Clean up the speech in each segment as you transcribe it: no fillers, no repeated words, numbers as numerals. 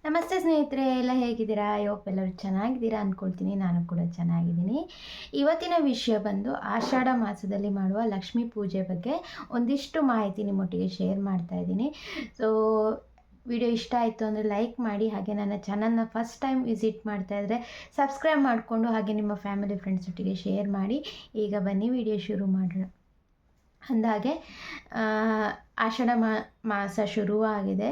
ನಮಸ್ತೆ ಸ್ನೇಹಿತರೆ, ಎಲ್ಲ ಹೇಗಿದ್ದೀರಾ? ಎಲ್ಲರೂ ಚೆನ್ನಾಗಿದ್ದೀರಾ ಅಂದ್ಕೊಳ್ತೀನಿ. ನಾನು ಕೂಡ ಚೆನ್ನಾಗಿದ್ದೀನಿ. ಇವತ್ತಿನ ವಿಷಯ ಬಂದು ಆಷಾಢ ಮಾಸದಲ್ಲಿ ಮಾಡುವ ಲಕ್ಷ್ಮೀ ಪೂಜೆ ಬಗ್ಗೆ ಒಂದಿಷ್ಟು ಮಾಹಿತಿ ನಿಮ್ಮೊಟ್ಟಿಗೆ ಶೇರ್ ಮಾಡ್ತಾ ಇದ್ದೀನಿ. ಸೊ ವಿಡಿಯೋ ಇಷ್ಟ ಆಯಿತು ಅಂದರೆ ಲೈಕ್ ಮಾಡಿ, ಹಾಗೆ ನನ್ನ ಚಾನಲ್ನ ಫಸ್ಟ್ ಟೈಮ್ ವಿಸಿಟ್ ಮಾಡ್ತಾ ಇದ್ದರೆ ಸಬ್ಸ್ಕ್ರೈಬ್ ಮಾಡಿಕೊಂಡು ಹಾಗೆ ನಿಮ್ಮ ಫ್ಯಾಮಿಲಿ ಫ್ರೆಂಡ್ಸ್ ಒಟ್ಟಿಗೆ ಶೇರ್ ಮಾಡಿ. ಈಗ ಬನ್ನಿ ವಿಡಿಯೋ ಶುರು ಮಾಡೋಣ. ಅಂದಾಗೆ ಆಷಾಢ ಮಾಸ ಶುರುವಾಗಿದೆ.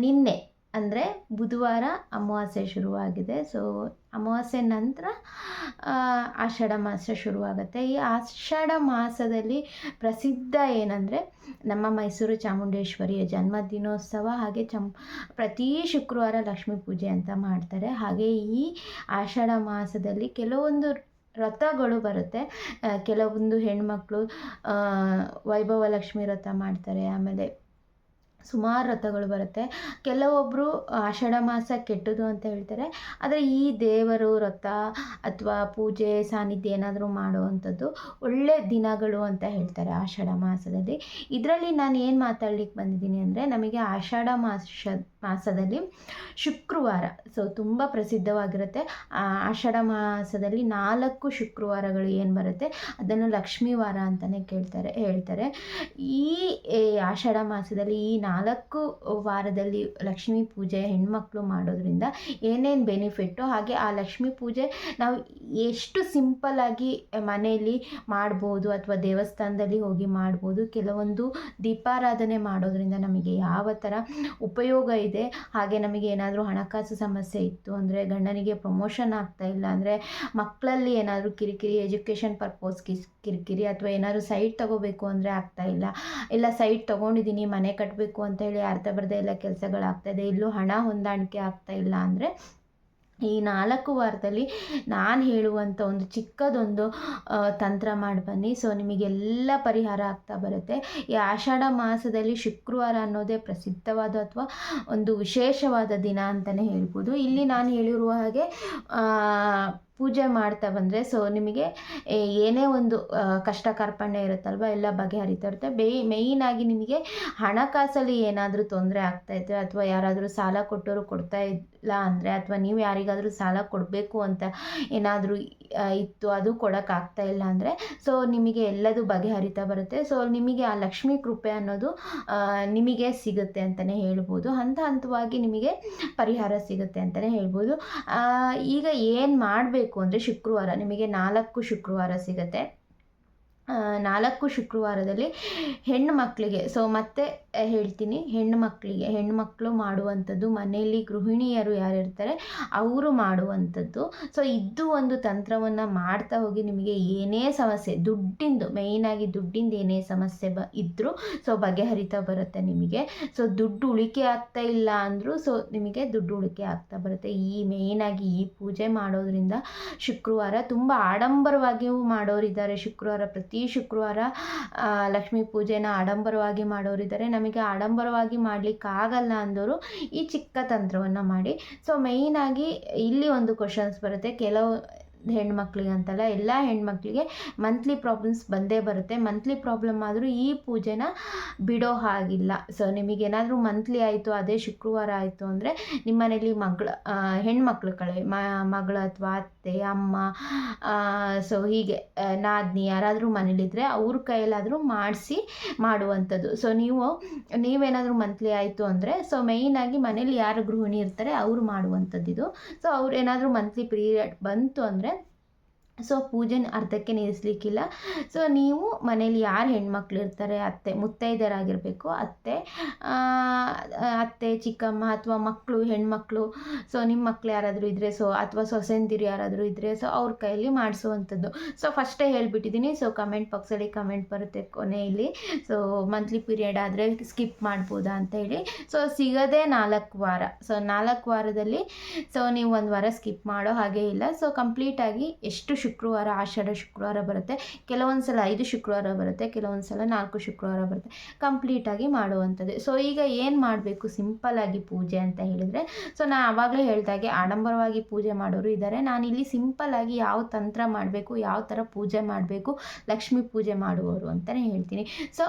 ನಿನ್ನೆ ಅಂದರೆ ಬುಧವಾರ ಅಮಾವಾಸ್ಯೆ ಶುರುವಾಗಿದೆ. ಸೊ ಅಮಾವಾಸ್ಯೆ ನಂತರ ಆಷಾಢ ಮಾಸ ಶುರುವಾಗುತ್ತೆ. ಈ ಆಷಾಢ ಮಾಸದಲ್ಲಿ ಪ್ರಸಿದ್ಧ ಏನಂದರೆ ನಮ್ಮ ಮೈಸೂರು ಚಾಮುಂಡೇಶ್ವರಿಯ ಜನ್ಮದಿನೋತ್ಸವ, ಹಾಗೆ ಪ್ರತಿ ಶುಕ್ರವಾರ ಲಕ್ಷ್ಮೀ ಪೂಜೆ ಅಂತ ಮಾಡ್ತಾರೆ. ಹಾಗೆ ಈ ಆಷಾಢ ಮಾಸದಲ್ಲಿ ಕೆಲವೊಂದು ವ್ರತಗಳು ಬರುತ್ತೆ. ಕೆಲವೊಂದು ಹೆಣ್ಮಕ್ಳು ವೈಭವ ಲಕ್ಷ್ಮಿ ವ್ರತ ಮಾಡ್ತಾರೆ. ಆಮೇಲೆ ಸುಮಾರು ವ್ರತಗಳು ಬರುತ್ತೆ. ಕೆಲವೊಬ್ಬರು ಆಷಾಢ ಮಾಸ ಕೆಟ್ಟದು ಅಂತ ಹೇಳ್ತಾರೆ. ಆದರೆ ಈ ದೇವರು ವ್ರತ ಅಥವಾ ಪೂಜೆ ಸಾನ್ನಿಧ್ಯ ಏನಾದರೂ ಮಾಡುವಂಥದ್ದು ಒಳ್ಳೆ ದಿನಗಳು ಅಂತ ಹೇಳ್ತಾರೆ ಆಷಾಢ ಮಾಸದಲ್ಲಿ. ಇದರಲ್ಲಿ ನಾನು ಏನು ಮಾತಾಡ್ಲಿಕ್ಕೆ ಬಂದಿದ್ದೀನಿ ಅಂದರೆ, ನಮಗೆ ಆಷಾಢ ಮಾಸದಲ್ಲಿ ಶುಕ್ರವಾರ ತುಂಬ ಪ್ರಸಿದ್ಧವಾಗಿರುತ್ತೆ. ಆಷಾಢ ಮಾಸದಲ್ಲಿ 4 ಶುಕ್ರವಾರಗಳು ಏನು ಬರುತ್ತೆ ಅದನ್ನು ಲಕ್ಷ್ಮೀವಾರ ಅಂತಲೇ ಹೇಳ್ತಾರೆ. ಈ ಆಷಾಢ ಮಾಸದಲ್ಲಿ ಈ 4 ವಾರದಲ್ಲಿ ಲಕ್ಷ್ಮೀ ಪೂಜೆ ಹೆಣ್ಮಕ್ಳು ಮಾಡೋದ್ರಿಂದ ಏನೇನು ಬೆನಿಫಿಟ್ಟು, ಹಾಗೆ ಆ ಲಕ್ಷ್ಮೀ ಪೂಜೆ ನಾವು ಎಷ್ಟು ಸಿಂಪಲ್ಲಾಗಿ ಮನೆಯಲ್ಲಿ ಮಾಡ್ಬೋದು ಅಥವಾ ದೇವಸ್ಥಾನದಲ್ಲಿ ಹೋಗಿ ಮಾಡ್ಬೋದು. ಕೆಲವೊಂದು ದೀಪಾರಾಧನೆ ಮಾಡೋದ್ರಿಂದ ನಮಗೆ ಯಾವ ಥರ ಉಪಯೋಗ ಇದೆ, ಹಾಗೆ ನಮಗೆ ಏನಾದರೂ ಹಣಕಾಸು ಸಮಸ್ಯೆ ಇತ್ತು ಅಂದರೆ, ಗಂಡನಿಗೆ ಪ್ರಮೋಷನ್ ಆಗ್ತಾ ಇಲ್ಲ ಅಂದರೆ, ಮಕ್ಕಳಲ್ಲಿ ಏನಾದರೂ ಕಿರಿಕಿರಿ, ಎಜುಕೇಷನ್ ಪರ್ಪೋಸ್ ಕಿರಿಕಿರಿ, ಅಥವಾ ಏನಾದರೂ ಸೈಟ್ ತೊಗೋಬೇಕು ಅಂದರೆ ಇಲ್ಲ ಸೈಟ್ ತೊಗೊಂಡಿದ್ದೀನಿ ಮನೆ ಕಟ್ಟಬೇಕು ಅಂತ ಹೇಳಿ ಅರ್ಥ ಬರದೇ ಎಲ್ಲ ಕೆಲಸಗಳಾಗ್ತಾಯಿದೆ, ಇಲ್ಲೂ ಹಣ ಹೊಂದಾಣಿಕೆ ಆಗ್ತಾ ಇಲ್ಲ ಅಂದರೆ, ಈ 4 ವಾರದಲ್ಲಿ ನಾನು ಹೇಳುವಂಥ ಒಂದು ಚಿಕ್ಕದೊಂದು ತಂತ್ರ ಮಾಡಿ ಬನ್ನಿ. ಸೊ ನಿಮಗೆಲ್ಲ ಪರಿಹಾರ ಆಗ್ತಾ ಬರುತ್ತೆ. ಈ ಆಷಾಢ ಮಾಸದಲ್ಲಿ ಶುಕ್ರವಾರ ಅನ್ನೋದೇ ಪ್ರಸಿದ್ಧವಾದ ಅಥವಾ ಒಂದು ವಿಶೇಷವಾದ ದಿನ ಅಂತಲೇ ಹೇಳ್ಬೋದು. ಇಲ್ಲಿ ನಾನು ಹೇಳಿರುವ ಹಾಗೆ ಪೂಜೆ ಮಾಡ್ತಾ ಬಂದರೆ ಸೊ ನಿಮಗೆ ಏನೇ ಒಂದು ಕಷ್ಟ ಕಾರ್ಪಣ್ಯ ಇರುತ್ತಲ್ವ ಎಲ್ಲ ಬಗೆಹರಿತಾ ಇರುತ್ತೆ. ಮೇಯ್ನಾಗಿ ನಿಮಗೆ ಹಣಕಾಸಲ್ಲಿ ಏನಾದರೂ ತೊಂದರೆ ಆಗ್ತಾಯಿದ್ರೆ, ಅಥವಾ ಯಾರಾದರೂ ಸಾಲ ಕೊಟ್ಟವರು ಕೊಡ್ತಾ ಇಲ್ಲ ಅಂದರೆ, ಅಥವಾ ನೀವು ಯಾರಿಗಾದರೂ ಸಾಲ ಕೊಡಬೇಕು ಅಂತ ಏನಾದರೂ ಇತ್ತು ಅದು ಕೊಡೋಕ್ಕಾಗ್ತಾ ಇಲ್ಲ ಅಂದರೆ, ಸೊ ನಿಮಗೆ ಎಲ್ಲದೂ ಬಗೆಹರಿತಾ ಬರುತ್ತೆ. ಸೊ ನಿಮಗೆ ಆ ಲಕ್ಷ್ಮೀ ಕೃಪೆ ಅನ್ನೋದು ನಿಮಗೆ ಸಿಗುತ್ತೆ ಅಂತಲೇ ಹೇಳ್ಬೋದು. ಹಂತವಾಗಿ ನಿಮಗೆ ಪರಿಹಾರ ಸಿಗುತ್ತೆ ಅಂತಲೇ ಹೇಳ್ಬೋದು. ಈಗ ಏನು ಮಾಡಬೇಕು ಅಂದರೆ, ಶುಕ್ರವಾರ ನಿಮಗೆ 4 ಶುಕ್ರವಾರ ಸಿಗುತ್ತೆ. 4 ಶುಕ್ರವಾರದಲ್ಲಿ ಹೆಣ್ಣು ಮಕ್ಕಳಿಗೆ, ಸೊ ಮತ್ತೆ ಹೇಳ್ತೀನಿ, ಹೆಣ್ಣುಮಕ್ಕಳು ಮಾಡುವಂಥದ್ದು, ಮನೆಯಲ್ಲಿ ಗೃಹಿಣಿಯರು ಯಾರಿರ್ತಾರೆ ಅವರು ಮಾಡುವಂಥದ್ದು. ಸೊ ಇದು ಒಂದು ತಂತ್ರವನ್ನು ಮಾಡ್ತಾ ಹೋಗಿ ನಿಮಗೆ ಏನೇ ಸಮಸ್ಯೆ, ಮೇಯ್ನಾಗಿ ದುಡ್ಡಿಂದು ಏನೇ ಸಮಸ್ಯೆ ಇದ್ದರೂ ಸೊ ಬಗೆಹರಿತಾ ಬರುತ್ತೆ ನಿಮಗೆ. ಸೊ ದುಡ್ಡು ಉಳಿಕೆ ಆಗ್ತಾ ಇಲ್ಲ ಅಂದರೂ ಸೊ ನಿಮಗೆ ದುಡ್ಡು ಉಳಿಕೆ ಆಗ್ತಾ ಬರುತ್ತೆ. ಮೇಯ್ನಾಗಿ ಈ ಪೂಜೆ ಮಾಡೋದ್ರಿಂದ ಶುಕ್ರವಾರ ತುಂಬ ಆಡಂಬರವಾಗಿಯೂ ಮಾಡೋರಿದ್ದಾರೆ. ಪ್ರತಿ ಶುಕ್ರವಾರ ಲಕ್ಷ್ಮೀ ಪೂಜೆನ ಆಡಂಬರವಾಗಿ ಮಾಡೋರಿದ್ದಾರೆ. ನಮಗೆ ಆಡಂಬರವಾಗಿ ಮಾಡಲಿಕ್ಕಾಗಲ್ಲ ಅಂದವರು ಈ ಚಿಕ್ಕ ತಂತ್ರವನ್ನು ಮಾಡಿ. ಸೊ ಮೇಯ್ನಾಗಿ ಇಲ್ಲಿ ಒಂದು ಕ್ವಶನ್ಸ್ ಬರುತ್ತೆ. ಕೆಲವು ಹೆಣ್ಮಕ್ಳಿಗೆ ಅಂತಲ್ಲ, ಎಲ್ಲ ಹೆಣ್ಮಕ್ಳಿಗೆ ಮಂತ್ಲಿ ಪ್ರಾಬ್ಲಮ್ಸ್ ಬಂದೇ ಬರುತ್ತೆ. ಮಂತ್ಲಿ ಪ್ರಾಬ್ಲಮ್ ಆದರೂ ಈ ಪೂಜೆನ ಬಿಡೋ ಹಾಗಿಲ್ಲ. ಸೊ ನಿಮಗೇನಾದರೂ ಮಂತ್ಲಿ ಆಯಿತು, ಅದೇ ಶುಕ್ರವಾರ ಆಯಿತು ಅಂದರೆ ನಿಮ್ಮ ಮನೇಲಿ ಹೆಣ್ಮಕ್ಳು ಮಗಳು ಅಥವಾ ಅತ್ತೆ, ಅಮ್ಮ, ಸೊ ಹೀಗೆ ನಾದಿನಿ ಯಾರಾದರೂ ಮನೇಲಿದ್ದರೆ ಅವ್ರ ಕೈಯಲ್ಲಾದರೂ ಮಾಡುವಂಥದ್ದು. ಸೊ ನೀವೇನಾದರೂ ಮಂತ್ಲಿ ಆಯಿತು ಅಂದರೆ, ಸೊ ಮೇಯ್ನಾಗಿ ಮನೇಲಿ ಯಾರು ಗೃಹಿಣಿ ಇರ್ತಾರೆ ಅವರು ಮಾಡುವಂಥದ್ದು ಇದು. ಸೊ ಅವ್ರು ಏನಾದರೂ ಮಂತ್ಲಿ ಪೀರಿಯಡ್ ಬಂತು ಅಂದರೆ ಸೊ ಪೂಜೆನ ಅರ್ಧಕ್ಕೆ ನಿಲ್ಲಿಸಲಿಕ್ಕಿಲ್ಲ. ಸೊ ನೀವು ಮನೇಲಿ ಯಾರು ಹೆಣ್ಮಕ್ಳು ಇರ್ತಾರೆ, ಮುತ್ತೈದೆಯರಾಗಿರಬೇಕು, ಅತ್ತೆ, ಚಿಕ್ಕಮ್ಮ ಅಥವಾ ಹೆಣ್ಮಕ್ಳು, ಸೊ ನಿಮ್ಮ ಮಕ್ಳು ಯಾರಾದರೂ ಇದ್ದರೆ, ಸೊ ಅಥವಾ ಸೊಸೆಂದಿರು ಯಾರಾದರೂ ಇದ್ದರೆ ಸೊ ಅವ್ರ ಕೈಯಲ್ಲಿ ಮಾಡಿಸುವಂಥದ್ದು. ಸೊ ಫಸ್ಟೇ ಹೇಳಿಬಿಟ್ಟಿದ್ದೀನಿ. ಸೊ ಕಮೆಂಟ್ ಬಾಕ್ಸಲ್ಲಿ ಕಮೆಂಟ್ ಬರುತ್ತೆ ಕೊನೆಯಲ್ಲಿ, ಸೊ ಮಂತ್ಲಿ ಪೀರಿಯಡ್ ಆದರೆ ಸ್ಕಿಪ್ ಮಾಡ್ಬೋದಾ ಅಂತ ಹೇಳಿ. ಸೊ ಸಿಗೋದೇ 4 ವಾರ. ಸೊ 4 ವಾರದಲ್ಲಿ ಸೊ ನೀವು 1 ವಾರ ಸ್ಕಿಪ್ ಮಾಡೋ ಹಾಗೆ ಇಲ್ಲ. ಸೊ ಕಂಪ್ಲೀಟಾಗಿ ಎಷ್ಟು ಶುಕ್ರವಾರ, ಆಷಾಢ ಶುಕ್ರವಾರ ಬರುತ್ತೆ, ಕೆಲವೊಂದು ಸಲ 5 ಶುಕ್ರವಾರ ಬರುತ್ತೆ, ಕೆಲವೊಂದು ಸಲ 4 ಶುಕ್ರವಾರ ಬರುತ್ತೆ, ಕಂಪ್ಲೀಟಾಗಿ ಮಾಡುವಂಥದ್ದು. ಸೊ ಈಗ ಏನು ಮಾಡಬೇಕು ಸಿಂಪಲ್ಲಾಗಿ ಪೂಜೆ ಅಂತ ಹೇಳಿದರೆ, ಸೊ ನಾನು ಆವಾಗಲೇ ಹೇಳ್ದಾಗೆ ಆಡಂಬರವಾಗಿ ಪೂಜೆ ಮಾಡೋರು ಇದ್ದಾರೆ. ನಾನಿಲ್ಲಿ ಸಿಂಪಲ್ಲಾಗಿ ಯಾವ ತಂತ್ರ ಮಾಡಬೇಕು, ಯಾವ ಥರ ಪೂಜೆ ಮಾಡಬೇಕು ಲಕ್ಷ್ಮೀ ಪೂಜೆ ಮಾಡುವವರು ಅಂತಲೇ ಹೇಳ್ತೀನಿ. ಸೊ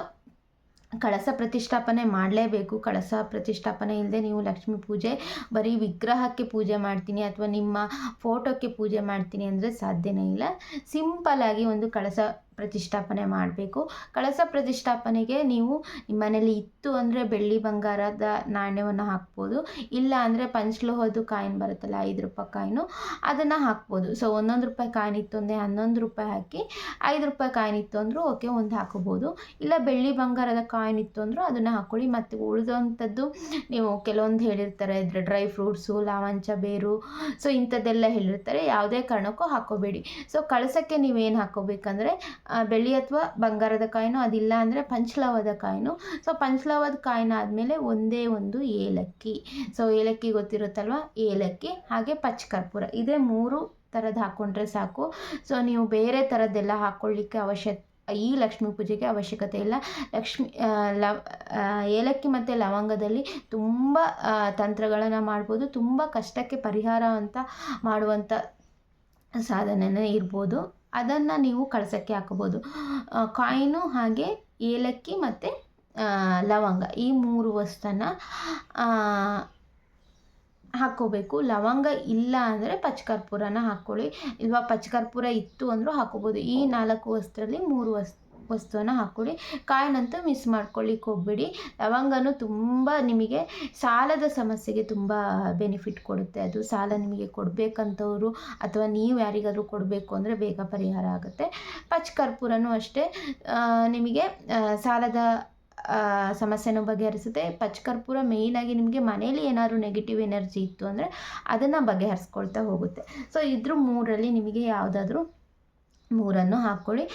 ಕಳಸ ಪ್ರತಿಷ್ಠಾಪನೆ ಮಾಡಲೇಬೇಕು. ಕಳಸ ಪ್ರತಿಷ್ಠಾಪನೆ ಇಲ್ಲದೆ ನೀವು ಲಕ್ಷ್ಮೀ ಪೂಜೆ ಬರೀ ವಿಗ್ರಹಕ್ಕೆ ಪೂಜೆ ಮಾಡ್ತೀನಿ ಅಥವಾ ನಿಮ್ಮ ಫೋಟೋಕ್ಕೆ ಪೂಜೆ ಮಾಡ್ತೀನಿ ಅಂದರೆ ಸಾಧ್ಯನೇ ಇಲ್ಲ. ಸಿಂಪಲ್ಲಾಗಿ ಒಂದು ಕಳಸ ಪ್ರತಿಷ್ಠಾಪನೆ ಮಾಡಬೇಕು. ಕಳಸ ಪ್ರತಿಷ್ಠಾಪನೆಗೆ ನೀವು ನಿಮ್ಮ ಮನೇಲಿ ಇತ್ತು ಅಂದರೆ ಬೆಳ್ಳಿ ಬಂಗಾರದ ನಾಣ್ಯವನ್ನು ಹಾಕ್ಬೋದು. ಇಲ್ಲ ಅಂದರೆ ಪಂಚಲೋಹದ್ದು ಕಾಯಿನ್ ಬರುತ್ತಲ್ಲ, 5 ರೂಪಾಯಿ ಕಾಯಿನು, ಅದನ್ನು ಹಾಕ್ಬೋದು. ಸೊ 1 ರೂಪಾಯಿ ಕಾಯಿನ್ ಇತ್ತು ಅಂದರೆ 11 ರೂಪಾಯಿ ಹಾಕಿ, 5 ರೂಪಾಯಿ ಕಾಯಿನ್ ಇತ್ತು ಅಂದರೂ ಓಕೆ, ಒಂದು ಹಾಕೋಬೋದು. ಇಲ್ಲ ಬೆಳ್ಳಿ ಬಂಗಾರದ ಕಾಯಿನ್ ಇತ್ತು ಅಂದರೂ ಅದನ್ನು ಹಾಕ್ಕೊಳ್ಳಿ. ಮತ್ತು ಉಳಿದಂಥದ್ದು ನೀವು ಕೆಲವೊಂದು ಹೇಳಿರ್ತಾರೆ, ಡ್ರೈ ಫ್ರೂಟ್ಸು, ಲಾವಂಚ ಬೇರು, ಸೊ ಇಂಥದ್ದೆಲ್ಲ ಹೇಳಿರ್ತಾರೆ, ಯಾವುದೇ ಕಾರಣಕ್ಕೂ ಹಾಕೋಬೇಡಿ. ಸೊ ಕಳಸಕ್ಕೆ ನೀವೇನು ಹಾಕೋಬೇಕಂದ್ರೆ ಬೆಳ್ಳಿ ಅಥವಾ ಬಂಗಾರದ ಕಾಯಿನು, ಅದಿಲ್ಲ ಅಂದರೆ ಪಂಚಲವದ ಕಾಯಿನು. ಸೊ ಪಂಚಲವದ ಕಾಯಿನ್ ಆದಮೇಲೆ ಒಂದೇ ಒಂದು ಏಲಕ್ಕಿ. ಸೊ ಏಲಕ್ಕಿ ಗೊತ್ತಿರುತ್ತಲ್ವ, ಏಲಕ್ಕಿ ಹಾಗೆ ಪಚ್ಚ ಕರ್ಪೂರ, ಇದೇ 3 ಥರದ್ದು ಹಾಕ್ಕೊಂಡ್ರೆ ಸಾಕು. ಸೊ ನೀವು ಬೇರೆ ಥರದ್ದೆಲ್ಲ ಹಾಕ್ಕೊಳ್ಳಿಕ್ಕೆ ಈ ಲಕ್ಷ್ಮೀ ಪೂಜೆಗೆ ಅವಶ್ಯಕತೆ ಇಲ್ಲ. ಏಲಕ್ಕಿ ಮತ್ತು ಲವಂಗದಲ್ಲಿ ತುಂಬ ತಂತ್ರಗಳನ್ನು ಮಾಡ್ಬೋದು. ತುಂಬ ಕಷ್ಟಕ್ಕೆ ಪರಿಹಾರ ಅಂತ ಮಾಡುವಂಥ ಸಾಧನೆನೇ ಇರ್ಬೋದು. ಅದನ್ನು ನೀವು ಕಳಸಕ್ಕೆ ಹಾಕೋಬೋದು. ಕಾಯಿನು ಹಾಗೆ ಏಲಕ್ಕಿ ಮತ್ತು ಲವಂಗ, ಈ 3 ವಸ್ತುನ ಹಾಕ್ಕೋಬೇಕು. ಲವಂಗ ಇಲ್ಲ ಅಂದರೆ ಪಚ್ಚಕರ್ಪೂರನ ಹಾಕ್ಕೊಳ್ಳಿ, ಇಲ್ವಾ ಪಚ್ಚಕರ್ಪೂರ ಇತ್ತು ಅಂದರೂ ಹಾಕ್ಕೋಬೋದು. ಈ 4 ವಸ್ತುರಲ್ಲಿ 3 ವಸ್ತುವನ್ನು ಹಾಕ್ಕೊಳ್ಳಿ. ಕಾಯಿನಂತೂ ಮಿಸ್ ಮಾಡ್ಕೊಳ್ಳಿಕ್ಕೆ ಹೋಗ್ಬೇಡಿ. ಲವಂಗನೂ ತುಂಬ ನಿಮಗೆ ಸಾಲದ ಸಮಸ್ಯೆಗೆ ತುಂಬ ಬೆನಿಫಿಟ್ ಕೊಡುತ್ತೆ. ಅದು ಸಾಲ ನಿಮಗೆ ಕೊಡಬೇಕಂತವರು ಅಥವಾ ನೀವು ಯಾರಿಗಾದರೂ ಕೊಡಬೇಕು ಅಂದರೆ ಬೇಗ ಪರಿಹಾರ ಆಗುತ್ತೆ. ಪಚ್ಚಕರ್ಪೂರನೂ ಅಷ್ಟೇ, ನಿಮಗೆ ಸಾಲದ ಸಮಸ್ಯೆನೂ ಬಗೆಹರಿಸುತ್ತೆ. ಪಚ್ಚಕರ್ಪೂರ ಮೇಯ್ನಾಗಿ ನಿಮಗೆ ಮನೇಲಿ ಏನಾದರೂ ನೆಗೆಟಿವ್ ಎನರ್ಜಿ ಇತ್ತು ಅಂದರೆ ಅದನ್ನು ಬಗೆಹರಿಸ್ಕೊಳ್ತಾ ಹೋಗುತ್ತೆ. ಸೊ ಇದ್ರ 3ರಲ್ಲಿ ನಿಮಗೆ ಯಾವುದಾದ್ರೂ 3 ಹಾಕ್ಕೊಳ್ಳಿ.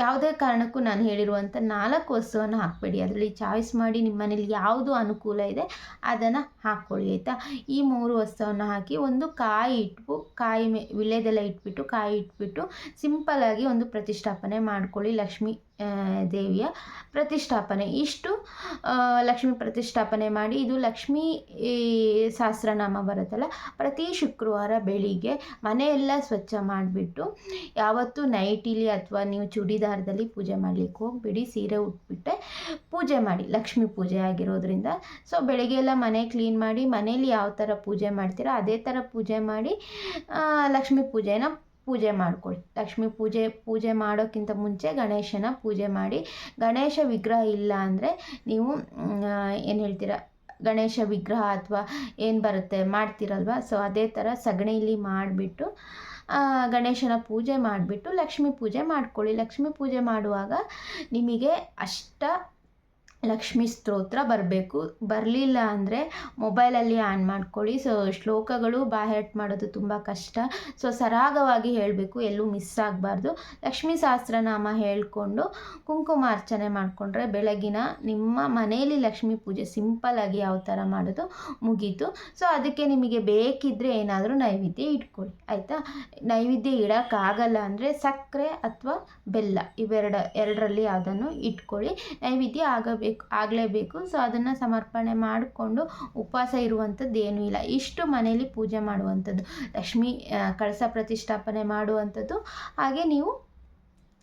ಯಾವುದೇ ಕಾರಣಕ್ಕೂ ನಾನು ಹೇಳಿರುವಂಥ 4 ವಸ್ತುವನ್ನು ಹಾಕಬೇಡಿ. ಅದರಲ್ಲಿ ಚಾಯ್ಸ್ ಮಾಡಿ ನಿಮ್ಮ ಮನೇಲಿ ಯಾವುದು ಅನುಕೂಲ ಇದೆ ಅದನ್ನು ಹಾಕ್ಕೊಳ್ಳಿ, ಆಯಿತಾ. ಈ 3 ವಸ್ತುವನ್ನು ಹಾಕಿ ಒಂದು ಕಾಯಿ ಇಟ್ಟು, ವಿಳ್ಯದೆಲೆ ಇಟ್ಬಿಟ್ಟು, ಕಾಯಿ ಇಟ್ಬಿಟ್ಟು ಸಿಂಪಲ್ಲಾಗಿ ಒಂದು ಪ್ರತಿಷ್ಠಾಪನೆ ಮಾಡ್ಕೊಳ್ಳಿ. ಲಕ್ಷ್ಮೀ ದೇವಿಯ ಪ್ರತಿಷ್ಠಾಪನೆ ಇಷ್ಟು ಲಕ್ಷ್ಮೀ ಪ್ರತಿಷ್ಠಾಪನೆ ಮಾಡಿ. ಇದು ಲಕ್ಷ್ಮೀ ಸಹಸ್ರನಾಮ ಬರುತ್ತಲ್ಲ, ಪ್ರತಿ ಶುಕ್ರವಾರ ಬೆಳಿಗ್ಗೆ ಮನೆಯೆಲ್ಲ ಸ್ವಚ್ಛ ಮಾಡಿಬಿಟ್ಟು, ಯಾವತ್ತೂ ನೈಟಿಲಿ ಅಥವಾ ನೀವು ಚೂಡಿದಾರದಲ್ಲಿ ಪೂಜೆ ಮಾಡಲಿಕ್ಕೆ ಹೋಗ್ಬಿಡಿ, ಸೀರೆ ಉಟ್ಬಿಟ್ಟೆ ಪೂಜೆ ಮಾಡಿ, ಲಕ್ಷ್ಮೀ ಪೂಜೆ ಆಗಿರೋದ್ರಿಂದ. ಸೊ ಬೆಳಗ್ಗೆ ಎಲ್ಲ ಮನೆ ಕ್ಲೀನ್ ಮಾಡಿ, ಮನೇಲಿ ಯಾವ ಥರ ಪೂಜೆ ಮಾಡ್ತೀರೋ ಅದೇ ಥರ ಪೂಜೆ ಮಾಡಿ ಲಕ್ಷ್ಮೀ ಪೂಜೆ ಮಾಡ್ಕೊಳ್ಳಿ. ಲಕ್ಷ್ಮೀ ಪೂಜೆ ಮಾಡೋಕ್ಕಿಂತ ಮುಂಚೆ ಗಣೇಶನ ಪೂಜೆ ಮಾಡಿ. ಗಣೇಶ ವಿಗ್ರಹ ಇಲ್ಲ ಅಂದರೆ ನೀವು ಏನು ಹೇಳ್ತೀರ, ಗಣೇಶ ವಿಗ್ರಹ ಅಥವಾ ಏನು ಬರುತ್ತೆ ಮಾಡ್ತೀರಲ್ವ, ಸೊ ಅದೇ ಥರ ಸಗಣಿಲಿ ಮಾಡಿಬಿಟ್ಟು ಗಣೇಶನ ಪೂಜೆ ಮಾಡಿಬಿಟ್ಟು ಲಕ್ಷ್ಮೀ ಪೂಜೆ ಮಾಡ್ಕೊಳ್ಳಿ. ಲಕ್ಷ್ಮೀ ಪೂಜೆ ಮಾಡುವಾಗ ನಿಮಗೆ ಲಕ್ಷ್ಮೀ ಸ್ತೋತ್ರ ಬರಬೇಕು. ಬರಲಿಲ್ಲ ಅಂದರೆ ಮೊಬೈಲಲ್ಲಿ ಆನ್ ಮಾಡ್ಕೊಳ್ಳಿ. ಸೊ ಶ್ಲೋಕಗಳು ಬಾಯ್ಹಾರ್ಟ್ ಮಾಡೋದು ತುಂಬ ಕಷ್ಟ. ಸೊ ಸರಾಗವಾಗಿ ಹೇಳಬೇಕು, ಎಲ್ಲೂ ಮಿಸ್ ಆಗಬಾರ್ದು. ಲಕ್ಷ್ಮೀ ಸಹಸ್ರನಾಮ ಹೇಳಿಕೊಂಡು ಕುಂಕುಮಾರ್ಚನೆ ಮಾಡಿಕೊಂಡ್ರೆ ಬೆಳಗಿನ ನಿಮ್ಮ ಮನೆಯಲ್ಲಿ ಲಕ್ಷ್ಮೀ ಪೂಜೆ ಸಿಂಪಲ್ಲಾಗಿ ಯಾವ ಥರ ಮಾಡೋದು ಮುಗೀತು. ಸೊ ಅದಕ್ಕೆ ನಿಮಗೆ ಬೇಕಿದ್ದರೆ ಏನಾದರೂ ನೈವೇದ್ಯ ಇಟ್ಕೊಳ್ಳಿ, ಆಯಿತಾ. ನೈವೇದ್ಯ ಇಡೋಕ್ಕಾಗಲ್ಲ ಅಂದರೆ ಸಕ್ಕರೆ ಅಥವಾ ಬೆಲ್ಲ ಎರಡರಲ್ಲಿ ಯಾವುದನ್ನು ಇಟ್ಕೊಳ್ಳಿ. ನೈವೇದ್ಯ ಆಗಲೇಬೇಕು. ಸೊ ಅದನ್ನು ಸಮರ್ಪಣೆ ಮಾಡಿಕೊಂಡು ಉಪವಾಸ ಇರುವಂಥದ್ದು ಏನೂ ಇಲ್ಲ. ಇಷ್ಟು ಮನೇಲಿ ಪೂಜೆ ಮಾಡುವಂಥದ್ದು, ಲಕ್ಷ್ಮೀ ಕಳಸ ಪ್ರತಿಷ್ಠಾಪನೆ ಮಾಡುವಂಥದ್ದು, ಹಾಗೆ ನೀವು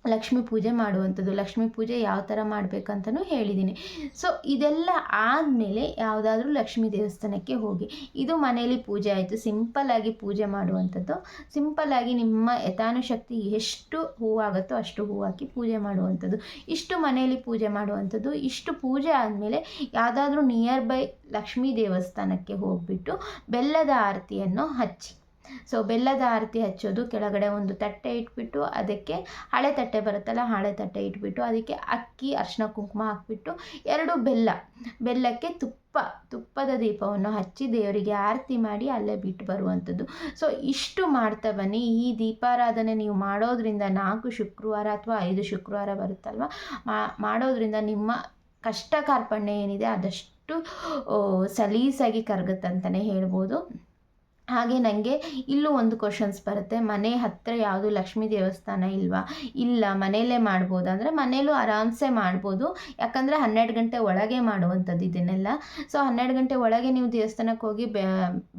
ಲಕ್ಷ್ಮೀ ಪೂಜೆ ಮಾಡುವಂಥದ್ದು. ಲಕ್ಷ್ಮೀ ಪೂಜೆ ಯಾವ ಥರ ಮಾಡಬೇಕಂತಲೂ ಹೇಳಿದ್ದೀನಿ. ಸೊ ಇದೆಲ್ಲ ಆದಮೇಲೆ ಯಾವುದಾದ್ರೂ ಲಕ್ಷ್ಮೀ ದೇವಸ್ಥಾನಕ್ಕೆ ಹೋಗಿ. ಇದು ಮನೇಲಿ ಪೂಜೆ ಆಯಿತು, ಸಿಂಪಲ್ಲಾಗಿ ಪೂಜೆ ಮಾಡುವಂಥದ್ದು. ಸಿಂಪಲ್ಲಾಗಿ ನಿಮ್ಮ ಯಥಾನುಶಕ್ತಿ ಎಷ್ಟು ಹೂವಾಗುತ್ತೋ ಅಷ್ಟು ಹೂವು ಹಾಕಿ ಪೂಜೆ ಮಾಡುವಂಥದ್ದು. ಇಷ್ಟು ಮನೆಯಲ್ಲಿ ಪೂಜೆ ಮಾಡುವಂಥದ್ದು. ಇಷ್ಟು ಪೂಜೆ ಆದಮೇಲೆ ಯಾವುದಾದ್ರೂ ನಿಯರ್ ಬೈ ಲಕ್ಷ್ಮೀ ದೇವಸ್ಥಾನಕ್ಕೆ ಹೋಗಿಬಿಟ್ಟು ಬೆಲ್ಲದ ಆರತಿಯನ್ನು ಹಚ್ಚಿ. ಸೊ ಬೆಲ್ಲದ ಆರತಿ ಹಚ್ಚೋದು, ಕೆಳಗಡೆ ಒಂದು ತಟ್ಟೆ ಇಟ್ಬಿಟ್ಟು ಅದಕ್ಕೆ ಹಳೆ ತಟ್ಟೆ ಬರುತ್ತಲ್ಲ, ಹಳೆ ತಟ್ಟೆ ಇಟ್ಬಿಟ್ಟು ಅದಕ್ಕೆ ಅಕ್ಕಿ, ಅರಿಶಿನ, ಕುಂಕುಮ ಹಾಕ್ಬಿಟ್ಟು 2 ಬೆಲ್ಲಕ್ಕೆ ತುಪ್ಪದ ದೀಪವನ್ನು ಹಚ್ಚಿ ದೇವರಿಗೆ ಆರತಿ ಮಾಡಿ ಅಲ್ಲೇ ಬಿಟ್ಟು ಬರುವಂಥದ್ದು. ಸೊ ಇಷ್ಟು ಮಾಡ್ತಾ ಬನ್ನಿ. ಈ ದೀಪಾರಾಧನೆ ನೀವು ಮಾಡೋದ್ರಿಂದ 4 ಶುಕ್ರವಾರ ಅಥವಾ 5 ಶುಕ್ರವಾರ ಬರುತ್ತಲ್ವ, ಮಾಡೋದ್ರಿಂದ ನಿಮ್ಮ ಕಷ್ಟ ಕಾರ್ಪಣ್ಯ ಏನಿದೆ ಅದಷ್ಟು ಸಲೀಸಾಗಿ ಕರಗುತ್ತಂತಲೇ ಹೇಳ್ಬೋದು. ಹಾಗೆ ನನಗೆ ಇಲ್ಲೂ ಒಂದು ಕ್ವಶನ್ಸ್ ಬರುತ್ತೆ, ಮನೆ ಹತ್ತಿರ ಯಾವುದು ಲಕ್ಷ್ಮೀ ದೇವಸ್ಥಾನ ಇಲ್ವಾ? ಇಲ್ಲ, ಮನೆಯಲ್ಲೇ ಮಾಡ್ಬೋದು ಅಂದರೆ ಮನೇಲೂ ಆರಾಮ್ಸೆ ಮಾಡ್ಬೋದು. ಯಾಕಂದರೆ 12 ಗಂಟೆ ಒಳಗೆ ಮಾಡುವಂಥದ್ದು ಇದನ್ನೆಲ್ಲ. ಸೊ 12 ಗಂಟೆ ಒಳಗೆ ನೀವು ದೇವಸ್ಥಾನಕ್ಕೆ ಹೋಗಿ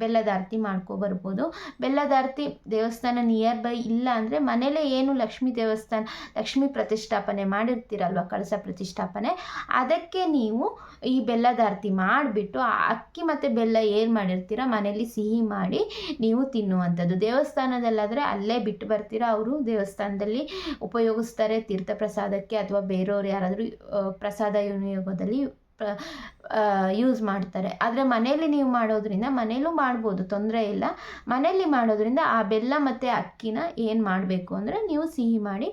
ಬೆಲ್ಲದ ಆರತಿ ಮಾಡ್ಕೊಬರ್ಬೋದು. ಬೆಲ್ಲದ ಆರತಿ ದೇವಸ್ಥಾನ ನಿಯರ್ ಬೈ ಇಲ್ಲ ಅಂದರೆ ಮನೇಲೇ ಏನು ಲಕ್ಷ್ಮೀ ಪ್ರತಿಷ್ಠಾಪನೆ ಮಾಡಿರ್ತೀರಲ್ವ, ಕಳಸ ಪ್ರತಿಷ್ಠಾಪನೆ, ಅದಕ್ಕೆ ನೀವು ಈ ಬೆಲ್ಲದ ಆರತಿ ಮಾಡಿಬಿಟ್ಟು ಆ ಅಕ್ಕಿ ಮತ್ತು ಬೆಲ್ಲ ಏನು ಮಾಡಿರ್ತೀರ ಮನೇಲಿ ಸಿಹಿ ಮಾಡಿ ನೀವು ತಿನ್ನುವಂಥದ್ದು. ದೇವಸ್ಥಾನದಲ್ಲಾದರೆ ಅಲ್ಲೇ ಬಿಟ್ಟು ಬರ್ತೀರಾ, ಅವರು ದೇವಸ್ಥಾನದಲ್ಲಿ ಉಪಯೋಗಿಸ್ತಾರೆ ತೀರ್ಥ ಪ್ರಸಾದಕ್ಕೆ, ಅಥವಾ ಬೇರೆಯವ್ರು ಯಾರಾದರೂ ಪ್ರಸಾದ ವಿನಿಯೋಗದಲ್ಲಿ ಯೂಸ್ ಮಾಡ್ತಾರೆ. ಆದರೆ ಮನೆಯಲ್ಲಿ ನೀವು ಮಾಡೋದ್ರಿಂದ, ಮನೇಲೂ ಮಾಡ್ಬೋದು, ತೊಂದರೆ ಇಲ್ಲ. ಮನೆಯಲ್ಲಿ ಮಾಡೋದ್ರಿಂದ ಆ ಬೆಲ್ಲ ಮತ್ತು ಅಕ್ಕಿನ ಏನು ಮಾಡಬೇಕು ಅಂದರೆ ನೀವು ಸಿಹಿ ಮಾಡಿ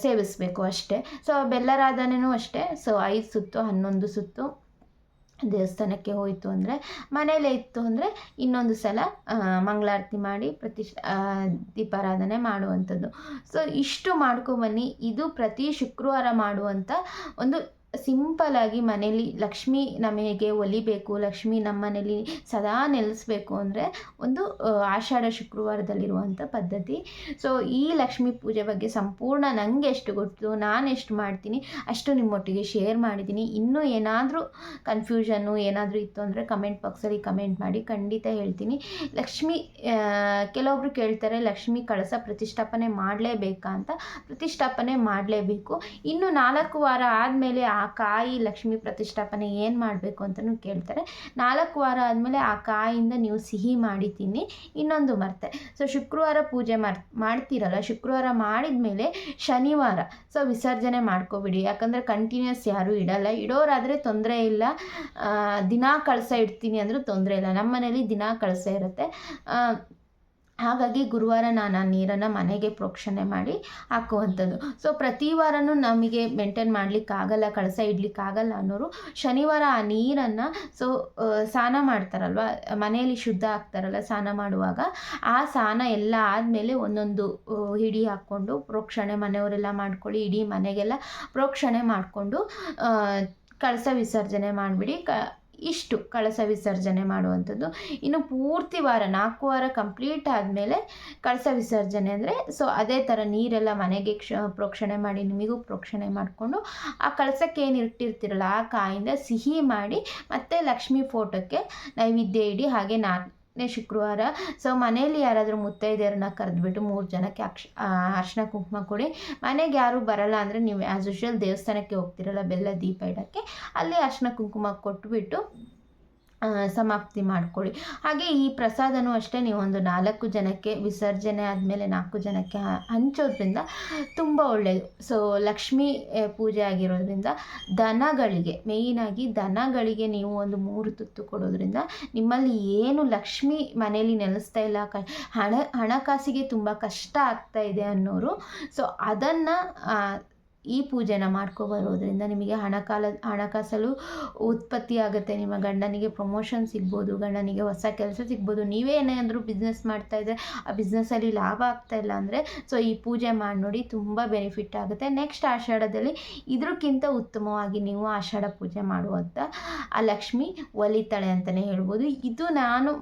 ಸೇವಿಸಬೇಕು ಅಷ್ಟೇ. ಸೊ ಬೆಲ್ಲರಾಧನೆಯೂ ಅಷ್ಟೇ. ಸೊ 5 ಸುತ್ತು 11 ಸುತ್ತು ದೇವಸ್ಥಾನಕ್ಕೆ ಹೋಯಿತು ಅಂದರೆ, ಮನೇಲೇ ಇತ್ತು ಅಂದರೆ ಇನ್ನೊಂದು ಸಲ ಮಂಗಳಾರತಿ ಮಾಡಿ ದೀಪಾರಾಧನೆ ಮಾಡುವಂಥದ್ದು. ಸೊ ಇಷ್ಟು ಮಾಡ್ಕೊಬನ್ನಿ. ಇದು ಪ್ರತಿ ಶುಕ್ರವಾರ ಮಾಡುವಂಥ ಒಂದು ಸಿಂಪಲಾಗಿ ಮನೇಲಿ ಲಕ್ಷ್ಮಿ ನಮಗೆ ಒಲಿಬೇಕು, ಲಕ್ಷ್ಮಿ ನಮ್ಮ ಮನೇಲಿ ಸದಾ ನೆಲೆಸಬೇಕು ಅಂದರೆ ಒಂದು ಆಷಾಢ ಶುಕ್ರವಾರದಲ್ಲಿರುವಂಥ ಪದ್ಧತಿ. ಸೊ ಈ ಲಕ್ಷ್ಮೀ ಪೂಜೆ ಬಗ್ಗೆ ಸಂಪೂರ್ಣ ನನಗೆ ಎಷ್ಟು ಗೊತ್ತು, ನಾನು ಎಷ್ಟು ಮಾಡ್ತೀನಿ ಅಷ್ಟು ನಿಮ್ಮೊಟ್ಟಿಗೆ ಶೇರ್ ಮಾಡಿದ್ದೀನಿ. ಇನ್ನೂ ಏನಾದರೂ ಕನ್ಫ್ಯೂಷನ್ನು ಏನಾದರೂ ಇತ್ತು ಅಂದರೆ ಕಮೆಂಟ್ ಬಾಕ್ಸಲ್ಲಿ ಕಮೆಂಟ್ ಮಾಡಿ, ಖಂಡಿತ ಹೇಳ್ತೀನಿ. ಕೆಲವೊಬ್ರು ಕೇಳ್ತಾರೆ ಲಕ್ಷ್ಮಿ ಕಳಸ ಪ್ರತಿಷ್ಠಾಪನೆ ಮಾಡಲೇಬೇಕಾ ಅಂತ. ಪ್ರತಿಷ್ಠಾಪನೆ ಮಾಡಲೇಬೇಕು. ಇನ್ನು 4 ವಾರ ಆದಮೇಲೆ ಆ ಕಾಯಿ ಲಕ್ಷ್ಮೀ ಪ್ರತಿಷ್ಠಾಪನೆ ಏನು ಮಾಡಬೇಕು ಅಂತಲೂ ಕೇಳ್ತಾರೆ. 4 ವಾರ ಆದಮೇಲೆ ಆ ಕಾಯಿಂದ ನೀವು ಸಿಹಿ ಮಾಡಿ ತಿನ್ನಿ. ಇನ್ನೊಂದು ಮರ್ತೆ, ಸೊ ಶುಕ್ರವಾರ ಪೂಜೆ ಮಾಡ್ತೀರಲ್ಲ, ಶುಕ್ರವಾರ ಮಾಡಿದ ಮೇಲೆ ಶನಿವಾರ ವಿಸರ್ಜನೆ ಮಾಡ್ಕೊಬಿಡಿ. ಯಾಕಂದರೆ ಕಂಟಿನ್ಯೂಸ್ ಯಾರೂ ಇಡಲ್ಲ. ಇಡೋರಾದರೆ ತೊಂದರೆ ಇಲ್ಲ, ದಿನಾ ಕಳಸ ಇಡ್ತೀನಿ ಅಂದರೂ ತೊಂದರೆ ಇಲ್ಲ. ನಮ್ಮ ಮನೇಲಿ ದಿನಾ ಕಳಸ ಇರುತ್ತೆ. ಹಾಗಾಗಿ ಗುರುವಾರ ನಾನು ಆ ನೀರನ್ನು ಮನೆಗೆ ಪ್ರೋಕ್ಷಣೆ ಮಾಡಿ ಹಾಕುವಂಥದ್ದು. ಸೊ ಪ್ರತಿ ವಾರನೂ ನಮಗೆ ಮೇಂಟೈನ್ ಮಾಡಲಿಕ್ಕಾಗಲ್ಲ, ಕಳಸ ಇಡಲಿಕ್ಕಾಗಲ್ಲ ಅನ್ನೋರು ಶನಿವಾರ ಆ ನೀರನ್ನು ಸ್ನಾನ ಮಾಡ್ತಾರಲ್ವ, ಮನೆಯಲ್ಲಿ ಶುದ್ಧ ಆಗ್ತಾರಲ್ಲ ಸ್ನಾನ ಮಾಡುವಾಗ, ಆ ಸ್ನಾನ ಎಲ್ಲ ಆದಮೇಲೆ ಒಂದೊಂದು ಹಿಡಿ ಹಾಕ್ಕೊಂಡು ಪ್ರೋಕ್ಷಣೆ ಮನೆಯವರೆಲ್ಲ ಮಾಡ್ಕೊಳ್ಳಿ, ಇಡೀ ಮನೆಗೆಲ್ಲ ಪ್ರೋಕ್ಷಣೆ ಮಾಡಿಕೊಂಡು ಕಳಸ ವಿಸರ್ಜನೆ ಮಾಡಿಬಿಡಿ. ಇಷ್ಟು ಕಳಸ ವಿಸರ್ಜನೆ ಮಾಡುವಂಥದ್ದು. ಇನ್ನು ಪೂರ್ತಿ ವಾರ 4 ವಾರ ಕಂಪ್ಲೀಟ್ ಆದಮೇಲೆ ಕಳಸ ವಿಸರ್ಜನೆ ಅಂದರೆ ಅದೇ ಥರ ನೀರೆಲ್ಲ ಮನೆಗೆ ಪ್ರೋಕ್ಷಣೆ ಮಾಡಿ, ನಿಮಗೂ ಪ್ರೋಕ್ಷಣೆ ಮಾಡಿಕೊಂಡು ಆ ಕಳಸಕ್ಕೆ ಏನು ಇಟ್ಟಿರ್ತೀರಲ್ಲ ಆ ಕಾಯಿಂದ ಸಿಹಿ ಮಾಡಿ ಮತ್ತು ಲಕ್ಷ್ಮೀ ಫೋಟೋಕ್ಕೆ ನೈವೇದ್ಯ ಇಡಿ. ಹಾಗೆ 4ನೇ ಶುಕ್ರವಾರ ಮನೆಯಲ್ಲಿ ಯಾರಾದರೂ ಮುತ್ತೈದೆಯರನ್ನ ಕರೆದ್ಬಿಟ್ಟು 3 ಜನಕ್ಕೆ ಅರಿಶಿನ ಕುಂಕುಮ ಕೊಡಿ. ಮನೆಗೆ ಯಾರೂ ಬರಲ್ಲ ಅಂದರೆ ನೀವು ಆ್ಯಸ್ ಯೂಶ್ವಲ್ ದೇವಸ್ಥಾನಕ್ಕೆ ಹೋಗ್ತಿರಲ್ಲ ಬೆಲ್ಲ ದೀಪ ಇಡೋಕ್ಕೆ, ಅಲ್ಲಿ ಅರಿಶಿನ ಕುಂಕುಮ ಕೊಟ್ಬಿಟ್ಟು ಸಮಾಪ್ತಿ ಮಾಡ್ಕೊಳ್ಳಿ. ಹಾಗೆ ಈ ಪ್ರಸಾದನೂ ಅಷ್ಟೇ, ನೀವು ಒಂದು 4 ಜನಕ್ಕೆ ವಿಸರ್ಜನೆ ಆದಮೇಲೆ 4 ಜನಕ್ಕೆ ಹಂಚೋದ್ರಿಂದ ತುಂಬ ಒಳ್ಳೆಯದು. ಸೊ ಲಕ್ಷ್ಮೀ ಪೂಜೆ ಆಗಿರೋದ್ರಿಂದ ದನಗಳಿಗೆ, ಮೇಯ್ನಾಗಿ ದನಗಳಿಗೆ ನೀವು ಒಂದು 3 ತುತ್ತು ಕೊಡೋದ್ರಿಂದ ನಿಮ್ಮಲ್ಲಿ ಏನು ಲಕ್ಷ್ಮಿ ಮನೇಲಿ ನೆಲೆಸ್ತಾ ಇಲ್ಲ, ಹಣಕಾಸಿಗೆ ತುಂಬ ಕಷ್ಟ ಆಗ್ತಾ ಇದೆ ಅನ್ನೋರು ಅದನ್ನು ಈ ಪೂಜೆನ ಮಾಡ್ಕೊಬರೋದ್ರಿಂದ ನಿಮಗೆ ಹಣಕಾಸಲು ಉತ್ಪತ್ತಿ ಆಗುತ್ತೆ. ನಿಮ್ಮ ಗಂಡನಿಗೆ ಪ್ರಮೋಷನ್ ಸಿಗ್ಬೋದು, ಗಂಡನಿಗೆ ಹೊಸ ಕೆಲಸ ಸಿಗ್ಬೋದು. ನೀವೇ ಏನಾದರೂ ಬಿಸ್ನೆಸ್ ಮಾಡ್ತಾಯಿದ್ರೆ ಆ ಬಿಸ್ನೆಸ್ಸಲ್ಲಿ ಲಾಭ ಆಗ್ತಾ ಇಲ್ಲ ಅಂದರೆ ಈ ಪೂಜೆ ಮಾಡಿ ನೋಡಿ, ತುಂಬ ಬೆನಿಫಿಟ್ ಆಗುತ್ತೆ. ನೆಕ್ಸ್ಟ್ ಆಷಾಢದಲ್ಲಿ ಇದಕ್ಕಿಂತ ಉತ್ತಮವಾಗಿ ನೀವು ಆಷಾಢ ಪೂಜೆ ಮಾಡುವಂಥ ಆ ಲಕ್ಷ್ಮಿ ಒಲಿತಾಳೆ ಅಂತಲೇ ಹೇಳ್ಬೋದು. ಇದು ನಾನು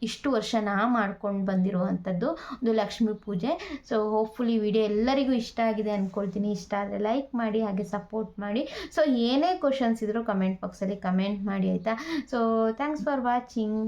ಇಷ್ಟು ವರ್ಷ ಮಾಡ್ಕೊಂಡು ಬಂದಿರುವಂಥದ್ದು ಒಂದು ಲಕ್ಷ್ಮೀ ಪೂಜೆ. ಸೊ ಹೋಪ್ಫುಲಿ ವಿಡಿಯೋ ಎಲ್ಲರಿಗೂ ಇಷ್ಟ ಆಗಿದೆ ಅಂದ್ಕೊಳ್ತೀನಿ. ಇಷ್ಟ ಆದರೆ ಲೈಕ್ ಮಾಡಿ, ಹಾಗೆ ಸಪೋರ್ಟ್ ಮಾಡಿ. ಸೊ ಏನೇ ಕ್ವಶನ್ಸ್ ಇದ್ದರೂ ಕಮೆಂಟ್ ಬಾಕ್ಸಲ್ಲಿ ಕಮೆಂಟ್ ಮಾಡಿ, ಆಯಿತಾ? So thanks for watching.